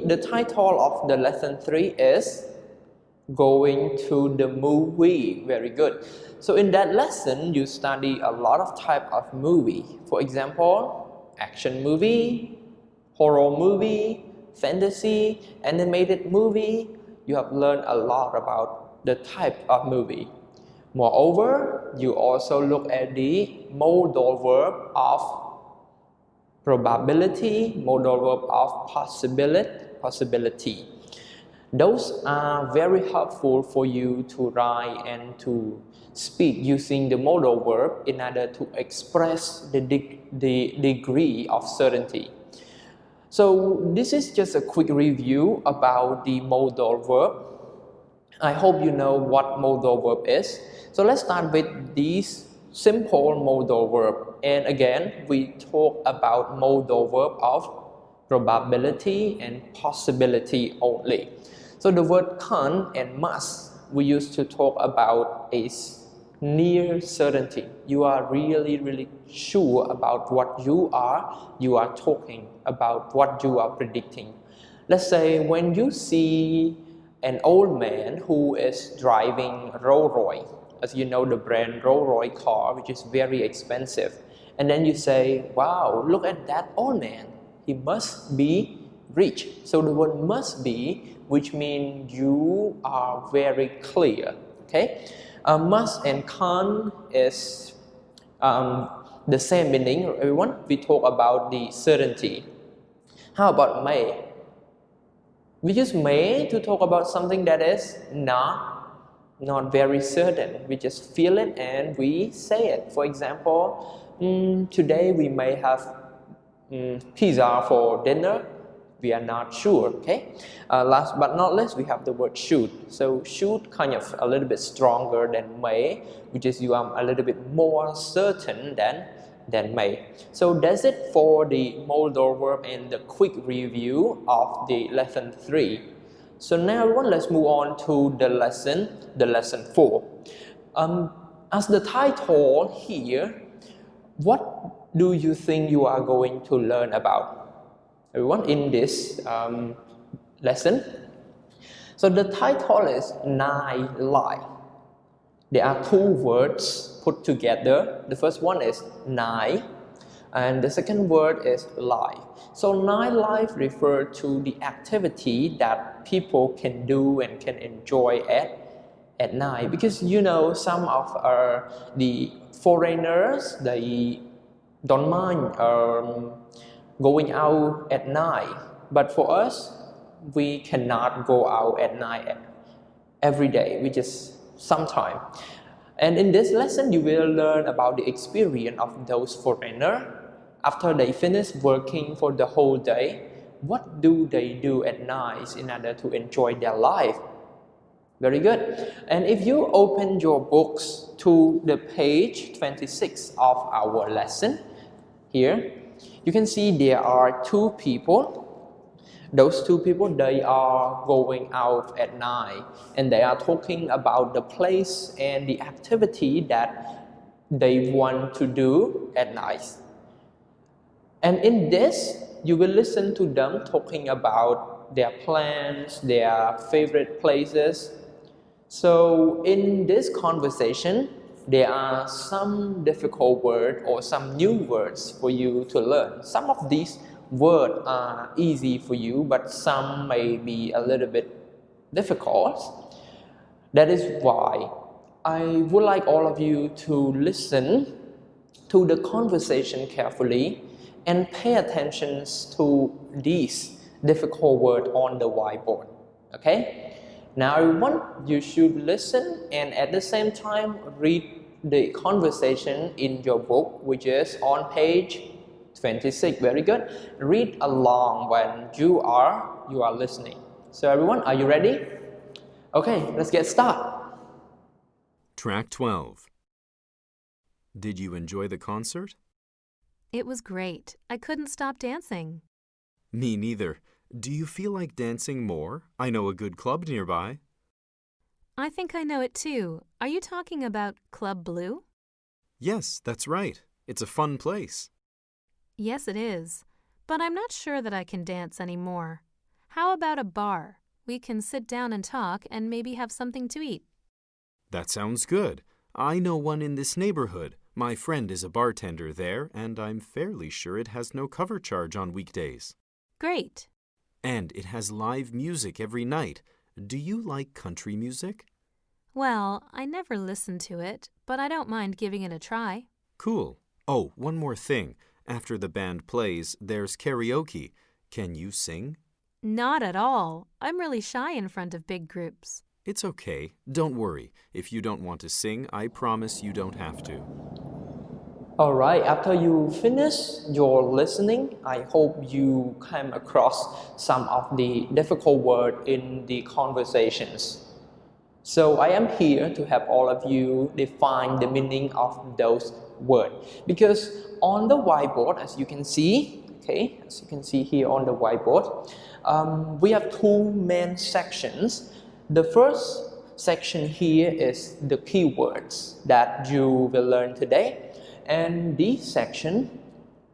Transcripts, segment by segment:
the title of the lesson 3 is Going to the Movie. Very good. So in that lesson, you study a lot of type of movie. For example, action movie, horror movie, fantasy, animated movie. You have learned a lot about the type of movie. Moreover, you also look at the modal verb of probability, modal verb of possibility. Those are very helpful for you to write and to speak using the modal verb in order to express the degree of certainty. So this is just a quick review about the modal verb. I hope you know what modal verb is. So let's start with these simple modal verb. And again, we talk about modal verb of probability and possibility only. So the word can and must we used to talk about is near certainty. You are really sure about what you are talking about, what you are predicting. Let's say when you see an old man who is driving Rolls Royce, as you know the brand Rolls Royce car, which is very expensive, and then you say, wow, look at that old man, he must be rich. So the word must be, which means you are very clear. Okay, must and can is the same meaning, everyone. We talk about the certainty. How about may? We use may to talk about something that is not very certain. We just feel it and we say it. For example, today we may have pizza for dinner. We are not sure. Okay. Last but not least, we have the word should. So should kind of a little bit stronger than may, which is you are a little bit more certain than may. So that's it for the modal verb and the quick review of the lesson 3. So now everyone, let's move on to the lesson 4. As the title here, what do you think you are going to learn about, everyone, in this lesson? So the title is Nightlife. There are 2 words put together. The first one is night, and the second word is life. So nightlife refers to the activity that people can do and can enjoy at night. Because you know, some of the foreigners, they don't mind going out at night, but for us, we cannot go out at night every day. We just sometime. And in this lesson, you will learn about the experience of those foreigners. After they finish working for the whole day, what do they do at night in order to enjoy their life? Very good. And if you open your books to the page 26 of our lesson here, you can see there are 2 people. Those 2 people, they are going out at night and they are talking about the place and the activity that they want to do at night. And in this, you will listen to them talking about their plans, their favorite places. So in this conversation, there are some difficult words or some new words for you to learn. Some of these words are easy for you, but some may be a little bit difficult. That is why I would like all of you to listen to the conversation carefully and pay attention to these difficult words on the whiteboard. Okay? Now everyone, you should listen and at the same time read the conversation in your book, which is on page 26. Very good. Read along when you are listening. So everyone, are you ready? Okay, let's get started. Track 12. Did you enjoy the concert? It was great. I couldn't stop dancing. Me neither. Do you feel like dancing more? I know a good club nearby. I think I know it too. Are you talking about Club Blue? Yes, that's right. It's a fun place. Yes, it is. But I'm not sure that I can dance anymore. How about a bar? We can sit down and talk and maybe have something to eat. That sounds good. I know one in this neighborhood. My friend is a bartender there, and I'm fairly sure it has no cover charge on weekdays. Great. And it has live music every night. Do you like country music? Well, I never listened to it, but I don't mind giving it a try. Cool. Oh, one more thing. After the band plays, there's karaoke. Can you sing? Not at all. I'm really shy in front of big groups. It's okay. Don't worry. If you don't want to sing, I promise you don't have to. Alright, after you finish your listening, I hope you came across some of the difficult words in the conversations. So I am here to help all of you define the meaning of those words. Because on the whiteboard, as you can see here on the whiteboard, we have two main sections. The first section here is the keywords that you will learn today. And this section,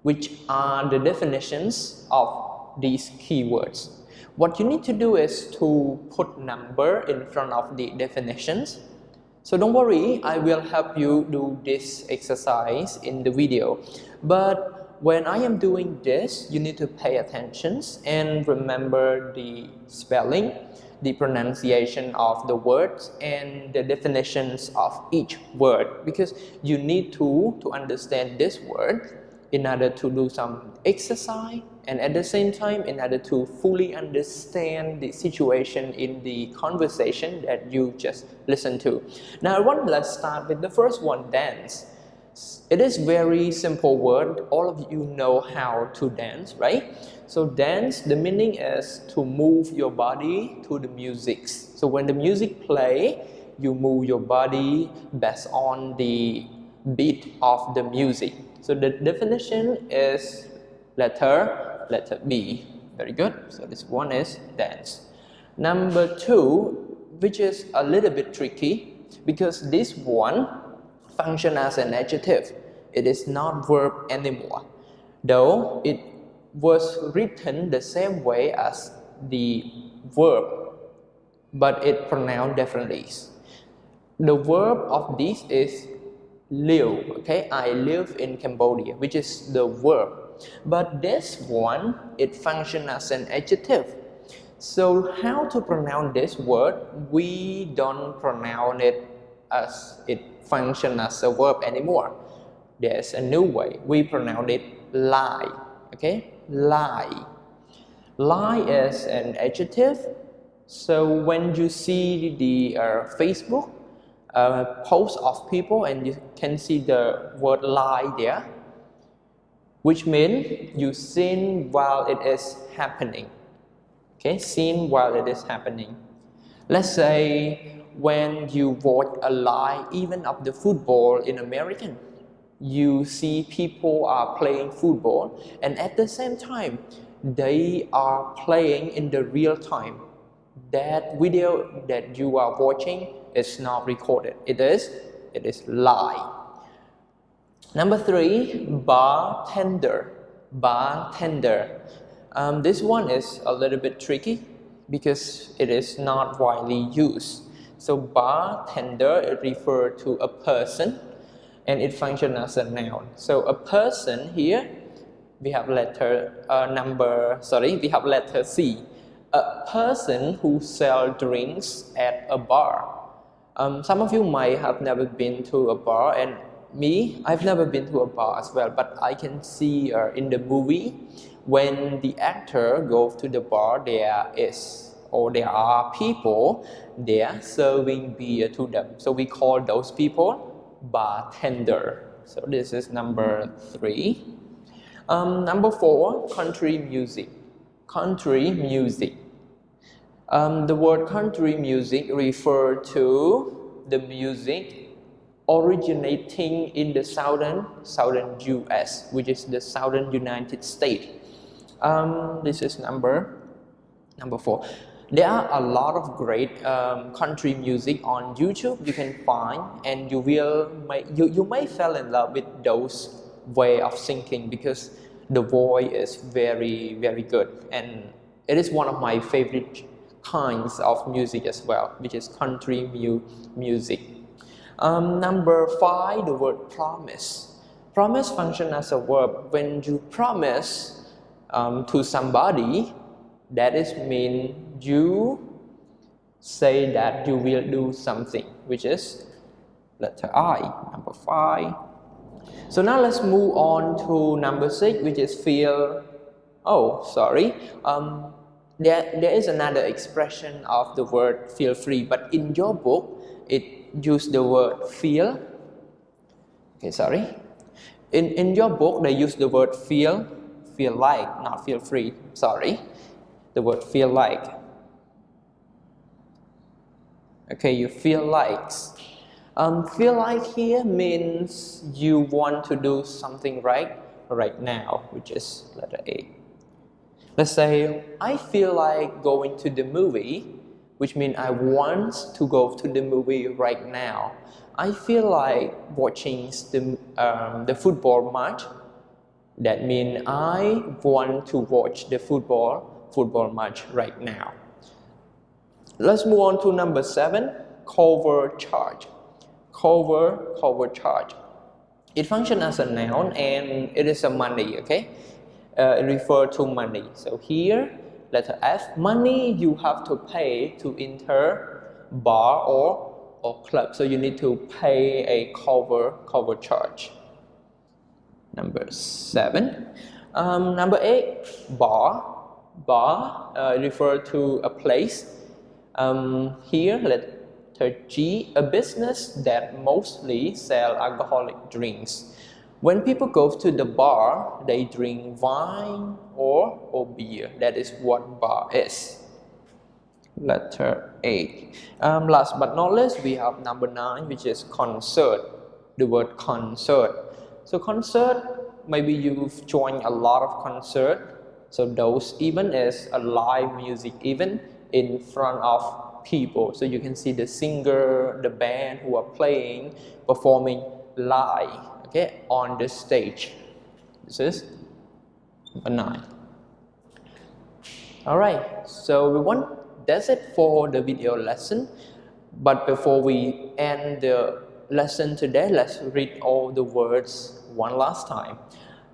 which are the definitions of these keywords. What you need to do is to put number in front of the definitions. So don't worry, I will help you do this exercise in the video. But when I am doing this, you need to pay attention and remember the spelling, the pronunciation of the words, and the definitions of each word, because you need to understand this word in order to do some exercise, and at the same time in order to fully understand the situation in the conversation that you just listened to. Now let's start with the first one, dance. It is very simple word. All of you know how to dance, right? So dance, the meaning is to move your body to the music. So when the music play, you move your body based on the beat of the music. So the definition is letter B. Very good. So this one is dance. Number two, which is a little bit tricky, because this one function as an adjective. It is not verb anymore, though it was written the same way as the verb, but it pronounced differently. The verb of this is live. Okay, I live in Cambodia, which is the verb. But this one, it functions as an adjective. So how to pronounce this word? We don't pronounce it as it functions as a verb anymore. There's a new way. We pronounce it lie. Okay, lie. Lie is an adjective. So when you see the Facebook post of people and you can see the word lie there, which means you sin while it is happening. Okay, sin while it is happening. Let's say when you watch a live event of the football in America, you see people are playing football, and at the same time, they are playing in the real time. That video that you are watching is not recorded. It is live. Number three, bartender. Bartender. This one is a little bit tricky because it is not widely used. So bartender, it refers to a person and it functions as a noun. So a person here, we have letter C. A person who sells drinks at a bar. Some of you might have never been to a bar, and me, I've never been to a bar as well, but I can see in the movie when the actor goes to the bar, there are people there serving beer to them. So we call those people bartender. So this is number three. Number four, country music. Country music. The word country music refers to the music originating in the southern US, which is the southern United States. This is number four. There are a lot of great country music on YouTube you can find, and you may fall in love with those way of singing because the voice is very, very good, and It is one of my favorite kinds of music as well, which is country music. Number 5, the word promise. Promise functions as a verb. When you promise to somebody, that is mean you say that you will do something, which is letter I, number 5. So now let's move on to number 6, which is feel. Oh, sorry. There is another expression of the word feel free, but in your book, it used the word feel. Okay, sorry. In your book, they use the word feel like, not feel free. Sorry. The word feel like. Okay, you feel like. Feel like here means you want to do something right now, which is letter A. Let's say, I feel like going to the movie, which means I want to go to the movie right now. I feel like watching the football match. That means I want to watch the football match right now. Let's move on to number 7, cover charge. Cover charge. It functions as a noun and it is a money, okay? It refers to money. So here, letter F, money you have to pay to enter bar or club. So you need to pay a cover charge. Number 7. Number 8, bar. Bar refers to a place. Here, letter G, a business that mostly sell alcoholic drinks. When people go to the bar, they drink wine or beer. That is what bar is. Letter A. Last but not least, we have number 9, which is concert. The word concert. So concert, maybe you've joined a lot of concert. So those event is a live music event in front of people. So you can see the singer, the band who are performing live, okay, on the stage. This is number 9. Alright, so that's it for the video lesson. But before we end the lesson today, let's read all the words one last time.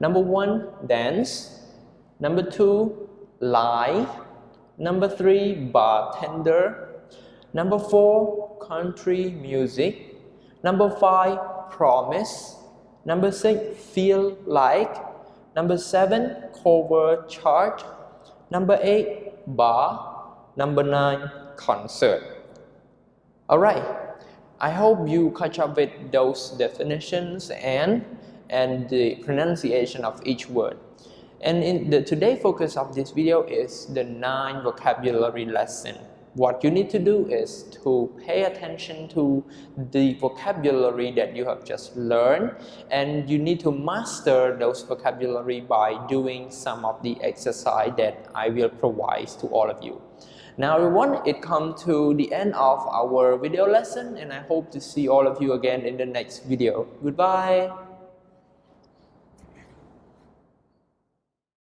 Number 1, dance. Number 2, lie. Number 3, bartender. Number 4, country music. Number 5, promise. Number 6, feel like. Number 7, cover charge. Number 8, bar. Number 9, concert. Alright, I hope you catch up with those definitions and the pronunciation of each word. And today's focus of this video is the 9 vocabulary lesson. What you need to do is to pay attention to the vocabulary that you have just learned, and you need to master those vocabulary by doing some of the exercise that I will provide to all of you. Now everyone, it comes to the end of our video lesson, and I hope to see all of you again in the next video. Goodbye.